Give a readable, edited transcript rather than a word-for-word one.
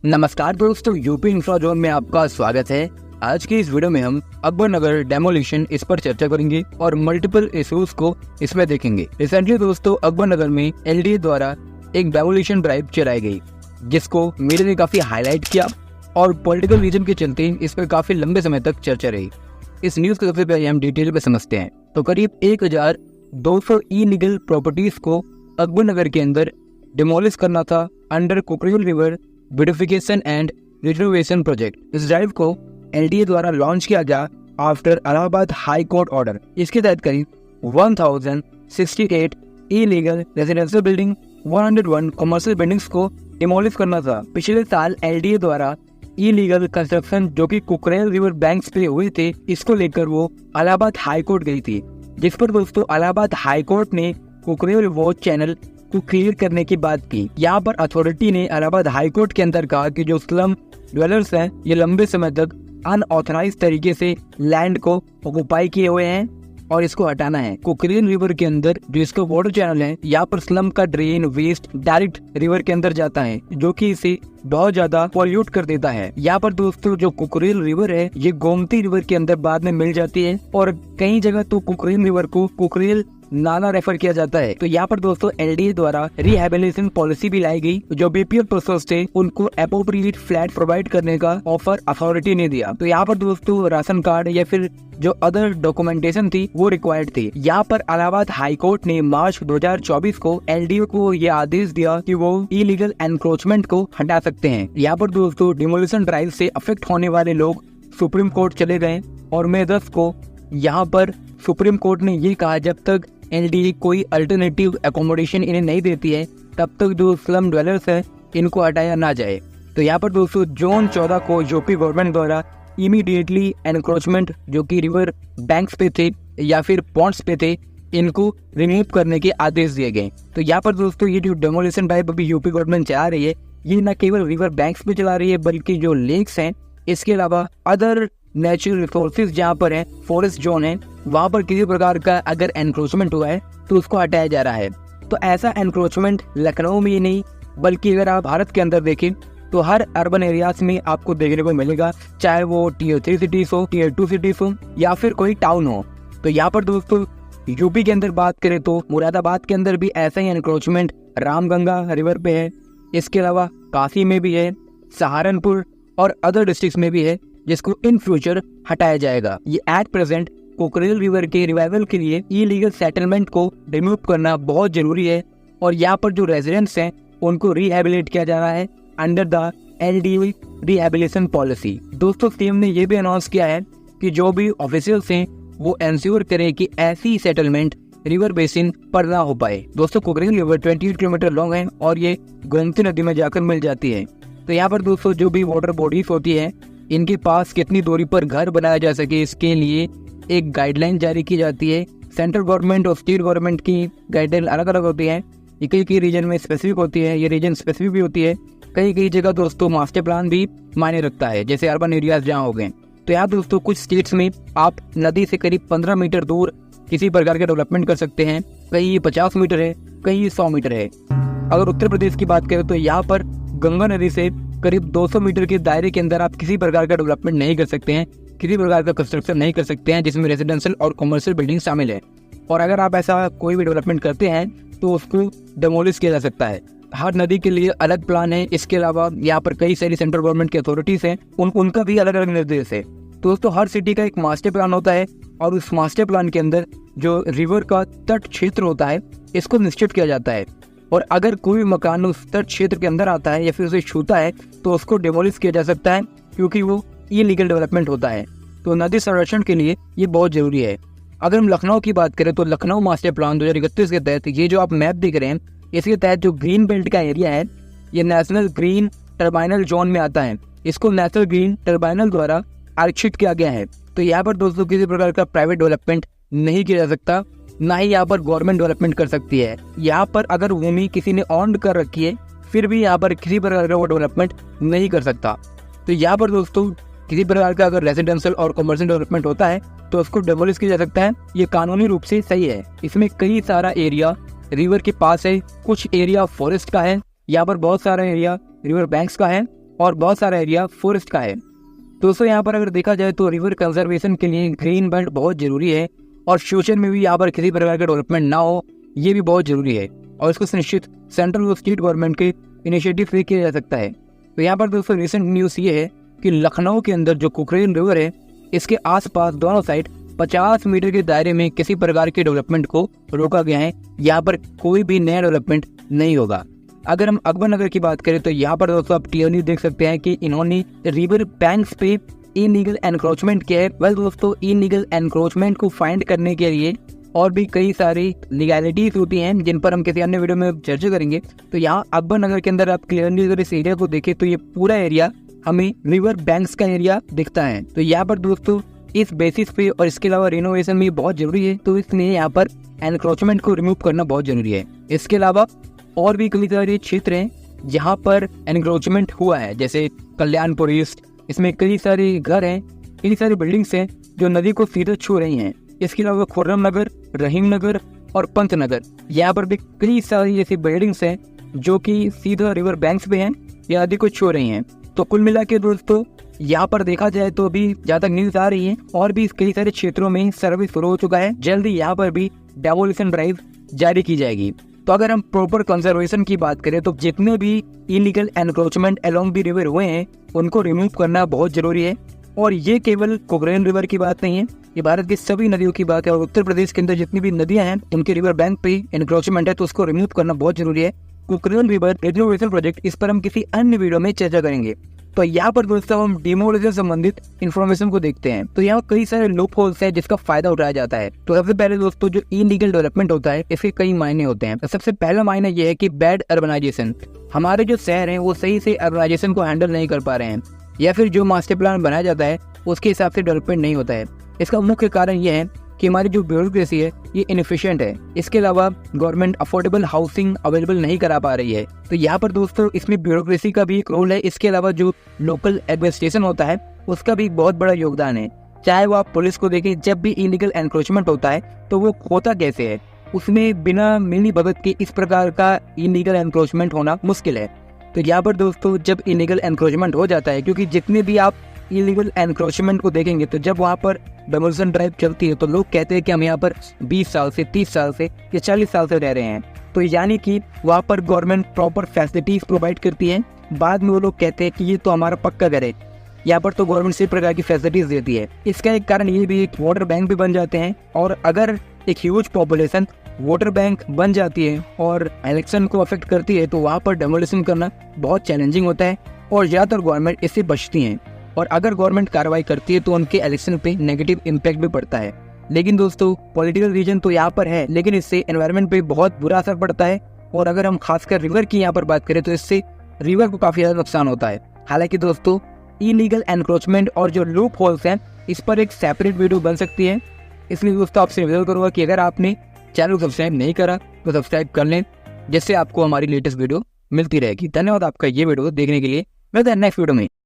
नमस्कार दोस्तों, UP infra zone में आपका स्वागत है। आज की इस वीडियो में हम अकबर नगर डेमोलिशन इस पर चर्चा करेंगे और मल्टीपल इश्यूज को इसमें देखेंगे। रिसेंटली दोस्तों अकबर नगर में एलडीए द्वारा एक डेमोलिशन ड्राइव चलाई गई, जिसको मीडिया ने काफी हाईलाइट किया और पॉलिटिकल रीजन के चलते इस पर काफी लंबे समय तक चर्चा रही। इस न्यूज को सबसे पहले हम डिटेल में समझते हैं। तो करीब 1200 इलीगल प्रॉपर्टीज को अकबर नगर के अंदर डिमोलिश करना था under Kukrail river beautification and reservation project. इस ड्राइव को एलडीए द्वारा लॉन्च किया गया after Allahabad high court order. इसके तहत करीब 1068 illegal residential building, 101 commercial buildings को डिमोलिश करना था। पिछले साल एलडीए द्वारा इलीगल कंस्ट्रक्शन जो कि कोकरेल रिवर बैंक्स पे हुए थे, इसको लेकर वो इलाहाबाद हाई कोर्ट गई थी, जिस पर दोस्तों इलाहाबाद हाई कोर्ट ने कोकरेल वॉच चैनल को क्लियर करने की बात की। यहाँ पर अथॉरिटी ने इलाहाबाद हाई कोर्ट के अंदर कहा कि जो स्लम ड्वेलर्स हैं ये लंबे समय तक अनऑथराइज तरीके से लैंड को ऑक्युपाई किए हुए हैं और इसको हटाना है। कोकरेल रिवर के अंदर जो इसका वाटर चैनल है, यहाँ पर स्लम का ड्रेन वेस्ट डायरेक्ट रिवर के अंदर जाता है, जो कि इसे बहुत ज्यादा पॉल्यूट कर देता है। यहाँ पर दोस्तों जो कोकरेल रिवर है ये गोमती रिवर के अंदर बाद में मिल जाती है और कई जगह तो कोकरेल रिवर को कोकरेल नाला रेफर किया जाता है। तो यहाँ पर दोस्तों एलडीए द्वारा रिहेबिलिटेशन पॉलिसी भी लाई गई। जो बीपीएल प्रोसेस थे उनको अप्रोप्रिएट फ्लैट प्रोवाइड करने का ऑफर अथॉरिटी ने दिया। तो यहाँ पर दोस्तों राशन कार्ड या फिर जो अदर डॉक्यूमेंटेशन थी वो रिक्वायर्ड थी। यहाँ पर इलाहाबाद हाई कोर्ट ने मार्च 2024 को एलडीए को ये आदेश दिया कि वो इलीगल एनक्रोचमेंट को हटा सकते हैं। यहाँ पर दोस्तों डिमोलिशन ड्राइव से अफेक्ट होने वाले लोग सुप्रीम कोर्ट चले गए और मई 10 को यहाँ पर सुप्रीम कोर्ट ने ये कहा जब तक एलडीए कोई अल्टरनेटिव एकोमोडेशन इन्हें नहीं देती है तब तक जो स्लम ड्वेलर्स है इनको हटाया ना जाए। तो यहाँ पर दोस्तों जून 14 को यूपी गवर्नमेंट द्वारा इमीडिएटली एनक्रोचमेंट जो कि रिवर बैंक्स पे थे या फिर पॉन्ड्स पे थे, इनको रिमूव करने के आदेश दिए गए। तो यहाँ पर दोस्तों ये जो डेमोलिशन ड्राइव अभी यूपी गवर्नमेंट चला रही है, ये न केवल रिवर बैंक्स पे चला रही है बल्कि जो लेक्स हैं, इसके अलावा अदर नेचुरल रिसोर्सेज जहाँ पर है, फॉरेस्ट जोन है, वहाँ पर किसी प्रकार का अगर एनक्रोचमेंट हुआ है तो उसको हटाया जा रहा है। तो ऐसा एनक्रोचमेंट लखनऊ में ही नहीं बल्कि अगर आप भारत के अंदर देखें तो हर अर्बन एरियाज में आपको देखने को मिलेगा, चाहे वो टीयर 3 सिटीज हो, टीयर 2 सिटीज हो या फिर कोई टाउन हो। तो यहाँ पर दोस्तों यूपी के अंदर बात करें तो मुरादाबाद के अंदर भी ऐसा ही एनक्रोचमेंट रामगंगा रिवर पे है। इसके अलावा काशी में भी है, सहारनपुर और अदर डिस्ट्रिक्ट में भी है, जिसको इन फ्यूचर हटाया जाएगा। ये एट प्रेजेंट कोकरेल रिवर के रिवाइवल के लिए इलीगल सेटलमेंट को रिमूव करना बहुत जरूरी है और यहाँ पर जो रेजिडेंट्स हैं उनको रिहेबिलिट किया जा रहा है under the LDA rehabilitation policy. दोस्तों सीएम ने ये भी अनाउंस किया है कि जो भी ऑफिशियल्स हैं वो एंश्योर करें कि ऐसी सेटलमेंट रिवर बेसिन पर ना हो पाए। दोस्तों कोकरेल रिवर 28 किलोमीटर लॉन्ग है और ये गोमती नदी में जाकर मिल जाती है। तो यहाँ पर दोस्तों जो भी वाटर बॉडीज होती है इनके पास कितनी दूरी पर घर बनाया जा सके, इसके लिए एक गाइडलाइन जारी की जाती है। सेंट्रल गवर्नमेंट और स्टेट गवर्नमेंट की गाइडलाइन अलग अलग होती है। ये कई रीजन में स्पेसिफिक होती है, ये रीजन स्पेसिफिक भी होती है। कई जगह दोस्तों मास्टर प्लान भी मायने रखता है, जैसे अर्बन एरियाज जहाँ हो गए। तो यहाँ दोस्तों कुछ स्टेट्स में आप नदी से करीब 15 मीटर दूर किसी प्रकार का डेवलपमेंट कर सकते हैं, कहीं 50 मीटर है, कहीं 100 मीटर है। अगर उत्तर प्रदेश की बात करें तो यहाँ पर गंगा नदी से करीब 200 मीटर के दायरे के अंदर आप किसी प्रकार का डेवलपमेंट नहीं कर सकते हैं, किसी प्रकार का कंस्ट्रक्शन नहीं कर सकते हैं जिसमें रेजिडेंशियल और कमर्शियल बिल्डिंग शामिल है। और अगर आप ऐसा कोई भी डेवलपमेंट करते हैं तो उसको डेमोलिश किया जा सकता है। हर नदी के लिए अलग प्लान है। इसके अलावा यहाँ पर कई सारी सेंट्रल गवर्नमेंट की अथॉरिटीज हैं, उनका भी अलग अलग निर्देश है। तो दोस्तों हर सिटी का एक मास्टर प्लान होता है और उस मास्टर प्लान के अंदर जो रिवर का तट क्षेत्र होता है इसको निश्चित किया जाता है और अगर कोई भी मकान उस तट क्षेत्र के अंदर आता है या फिर उसे छूता है तो उसको डिमोलिश किया जा सकता है, क्योंकि वो इलीगल डेवलपमेंट होता है। तो नदी संरक्षण के लिए ये बहुत जरूरी है। अगर हम लखनऊ की बात करें तो लखनऊ मास्टर प्लान 2031 के तहत ये जो आप मैप देख रहे हैं, इसके तहत जो ग्रीन बेल्ट का एरिया है ये नेशनल ग्रीन टर्बाइनल जोन में आता है। इसको नेशनल ग्रीन टर्बाइनल द्वारा आरक्षित किया गया है। तो यहाँ पर दोस्तों किसी प्रकार का प्राइवेट डेवलपमेंट नहीं किया जा सकता, ना ही यहाँ पर गवर्नमेंट डेवलपमेंट कर सकती है। यहाँ पर अगर भूमि किसी ने ऑन कर रखी है फिर भी यहाँ पर किसी प्रकार का वो डेवलपमेंट नहीं कर सकता। तो यहाँ पर दोस्तों किसी प्रकार का अगर रेजिडेंशियल और कमर्शियल डेवलपमेंट होता है तो उसको डेमोलिश किया जा सकता है। ये कानूनी रूप से सही है। इसमें कई सारा एरिया रिवर के पास है, कुछ एरिया फॉरेस्ट का है, यहाँ पर बहुत सारा एरिया रिवर बैंक्स का है और बहुत सारा एरिया फॉरेस्ट का है। दोस्तों यहाँ पर अगर देखा जाए तो रिवर कंजर्वेशन के लिए ग्रीन बेल्ट बहुत जरूरी है और फ्यूचर में भी यहाँ पर किसी प्रकार का डेवलपमेंट ना हो, ये भी बहुत जरूरी है और इसको सुनिश्चित सेंट्रल और स्टेट गवर्नमेंट के इनिशिएटिव से किया जा सकता है। तो यहाँ पर दोस्तों रिसेंट न्यूज़ ये है कि लखनऊ के अंदर जो कुकरेल रिवर है, इसके आसपास दोनों साइड 50 मीटर के दायरे में किसी प्रकार के डेवलपमेंट को रोका गया है। यहाँ पर कोई भी नया डेवलपमेंट नहीं होगा। अगर हम अकबर नगर की बात करें तो यहाँ पर दोस्तों आप क्लियरली देख सकते हैं कि इन्होंने रिवर बैंक्स पे इलीगल एनक्रोचमेंट किया है। वेल दोस्तों, इलीगल एनक्रोचमेंट को फाइंड करने के लिए और भी कई सारी लीगैलिटीज होती हैं जिन पर हम किसी अन्य वीडियो में चर्चा करेंगे। तो यहाँ अकबर नगर के अंदर आप क्लियरली अगर इस एरिया को देखें तो ये पूरा एरिया हमें रिवर बैंक्स का एरिया दिखता है। तो यहाँ पर दोस्तों इस बेसिस पे और इसके अलावा रिनोवेशन भी बहुत जरूरी है, तो इसलिए यहाँ पर एनक्रोचमेंट को रिमूव करना बहुत जरूरी है। इसके अलावा और भी कई सारे क्षेत्र हैं जहाँ पर एनक्रोचमेंट हुआ है, जैसे कल्याणपुर ईस्ट, इसमें कई सारे घर हैं, कई सारी बिल्डिंग्स हैं जो नदी को सीधे छू रही हैं। इसके अलावा खुर्रम नगर, रहीम नगर और पंत नगर, यहाँ पर भी कई सारी ऐसी बिल्डिंग्स हैं जो कि सीधा रिवर बैंक्स पे हैं या नदी को छू रही हैं। तो कुल मिला के दोस्तों यहाँ पर देखा जाए तो अभी जहाँ तक न्यूज आ रही है और भी कई सारे क्षेत्रों में सर्वे शुरू हो चुका है। जल्दी यहाँ पर भी डेमोलिशन ड्राइव जारी की जाएगी। तो अगर हम प्रॉपर कंजर्वेशन की बात करें तो जितने भी illegal encroachment along the river हुए हैं उनको रिमूव करना बहुत जरूरी है। और ये केवल कुकरेल रिवर की बात नहीं है, ये भारत की सभी नदियों की बात है। और उत्तर प्रदेश के अंदर जितनी भी नदियां हैं उनके रिवर बैंक पे एनक्रोचमेंट है तो उसको रिमूव करना बहुत जरूरी है। कुकरेल रिवर रिनोवेशन प्रोजेक्ट, इस पर हम किसी अन्य वीडियो में चर्चा करेंगे। तो यहाँ पर दोस्तों हम डिमोलिशन संबंधित इन्फॉर्मेशन को देखते हैं। तो यहाँ कई सारे लूप होल्स हैं जिसका फायदा उठाया जाता है। तो सबसे पहले दोस्तों जो इलीगल डेवलपमेंट होता है इसके कई मायने होते हैं। तो सबसे पहला मायना यह है कि बैड अर्बनाइजेशन, हमारे जो शहर हैं वो सही से अर्बनाइजेशन को हैंडल नहीं कर पा रहे हैं, या फिर जो मास्टर प्लान बनाया जाता है उसके हिसाब से डेवलपमेंट नहीं होता है। इसका मुख्य कारण यह है कि हमारी जो ब्यूरोक्रेसी है ये इनएफिशिएंट है। इसके अलावा गवर्नमेंट अफोर्डेबल हाउसिंग अवेलेबल नहीं करा पा रही है। तो यहाँ पर दोस्तों इसमें ब्यूरोक्रेसी का भी एक रोल है। इसके अलावा जो लोकल एडमिनिस्ट्रेशन होता है उसका भी एक बहुत बड़ा योगदान है। चाहे वो आप पुलिस को देखें, जब भी इलीगल एनक्रोचमेंट होता है तो वो होता कैसे है, उसमें बिना मिली भगत के इस प्रकार का इलीगल एनक्रोचमेंट होना मुश्किल है। तो यहाँ पर दोस्तों जब इलीगल एनक्रोचमेंट हो जाता है, क्योंकि जितने भी आप इलीगल एनक्रोचमेंट को देखेंगे तो जब वहाँ पर डेमोलिशन ड्राइव चलती है तो लोग कहते हैं कि हम यहाँ पर 20 साल से 30 साल से या 40 साल से रह रहे हैं। तो यानी कि वहाँ पर गवर्नमेंट प्रॉपर फैसिलिटीज प्रोवाइड करती है। बाद में वो लोग कहते हैं कि ये तो हमारा पक्का घर है, यहाँ पर तो गवर्नमेंट सभी प्रकार की फैसिलिटीज देती है। इसका एक कारण ये भी एक वोटर बैंक भी बन जाते हैं। और अगर एक ह्यूज पॉपुलेशन वोटर बैंक बन जाती है और इलेक्शन को अफेक्ट करती है तो वहाँ पर डेमोलिशन करना बहुत चैलेंजिंग होता है और ज़्यादातर गवर्नमेंट इससे बचती हैं। और अगर गवर्नमेंट कार्रवाई करती है तो उनके इलेक्शन पे नेगेटिव इम्पैक्ट भी पड़ता है। लेकिन दोस्तों पॉलिटिकल रीजन तो यहाँ पर है, लेकिन इससे एनवायरनमेंट पे बहुत बुरा असर पड़ता है। और अगर हम खासकर रिवर की यहाँ पर बात करें तो इससे रिवर को काफी ज्यादा नुकसान होता है। हालांकि दोस्तों इलीगल एनक्रोचमेंट और जो लूप होल्स हैं इस पर एक सेपरेट वीडियो बन सकती है। इसलिए दोस्तों आपसे निवेदन करूंगा कि अगर आपने चैनल को सब्सक्राइब नहीं करा तो सब्सक्राइब कर लें, जिससे आपको हमारी लेटेस्ट वीडियो मिलती रहेगी। धन्यवाद आपका ये वीडियो देखने के लिए। मिलते हैं नेक्स्ट वीडियो में।